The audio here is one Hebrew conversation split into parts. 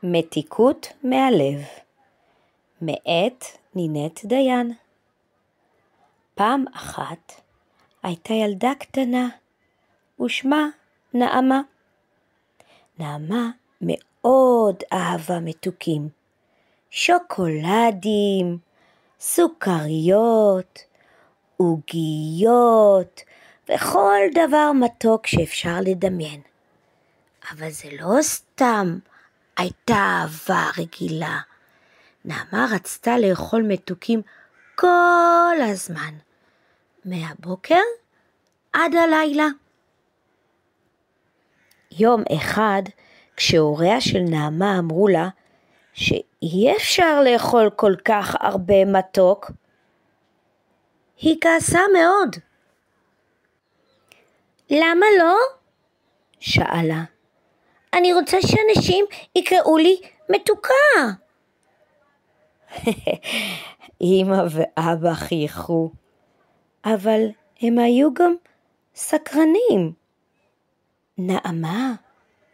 מתיקות מהלב, מאת נינת דיין. פעם אחת הייתה ילדה קטנה ושמה נעמה. נעמה מאוד אהבה מתוקים, שוקולדים, סוכריות, עוגיות וכל דבר מתוק שאפשר לדמיין. אבל זה לא סתם הייתה אהבה רגילה. נעמה רצתה לאכול מתוקים כל הזמן, מהבוקר עד הלילה. יום אחד, כשהוריה של נעמה אמרו לה שאי אפשר לאכול כל כך הרבה מתוק, היא כעסה מאוד. למה לא? שאלה. אני רוצה שאנשים יקראו לי מתוקה. אמא ואבא חייכו, אבל הם היו גם סקרנים. נעמה,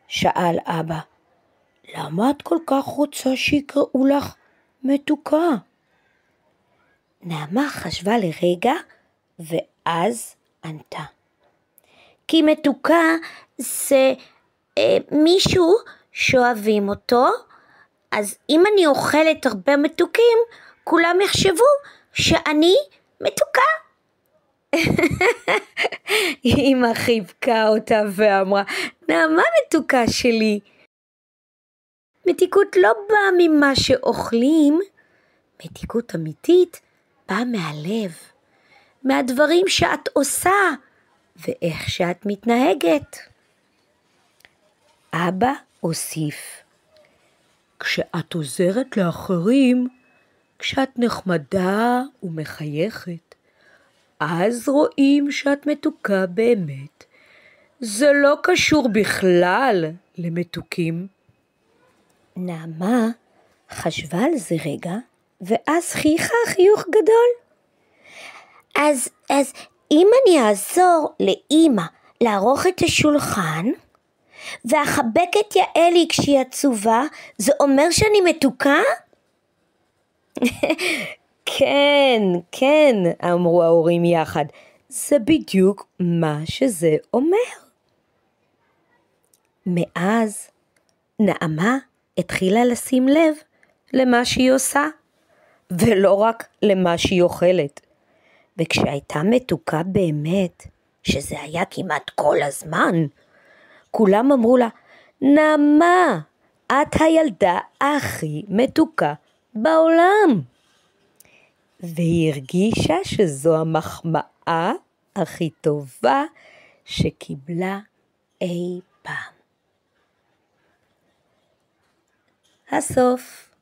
שאל אבא, למה את כל כך רוצה שיקראו לך מתוקה? נעמה חשבה לרגע ואז ענתה. כי מתוקה זה מישהו שאוהבים אותו, אז אם אני אוכלת הרבה מתוקים, כולם יחשבו שאני מתוקה. אמא חיבקה אותה ואמרה, נעמה מתוקה שלי, מתיקות לא באה ממה שאוכלים, מתיקות אמיתית באה מהלב, מהדברים שאת עושה ואיך שאת מתנהגת. אבא הוסיף, כשאת עוזרת לאחרים, כשאת נחמדה ומחייכת, אז רואים שאת מתוקה באמת. זה לא קשור בכלל למתוקים. נעמה חשבה על זה רגע, ואז חייכה חיוך גדול. אז אם אני אעזור לאמא לערוך את השולחן, ואחבק את יעלי כשהיא עצובה, זה אומר שאני מתוקה? כן, אמרו ההורים יחד. זה בדיוק מה שזה אומר. מאז נעמה התחילה לשים לב למה שהיא עושה, ולא רק למה שהיא אוכלת. וכשהייתה מתוקה באמת, שזה היה כמעט כל הזמן, כולם אמרו לה, נעמה, את הילדה הכי מתוקה בעולם. והיא הרגישה שזו המחמאה הכי טובה שקיבלה אי פעם. הסוף.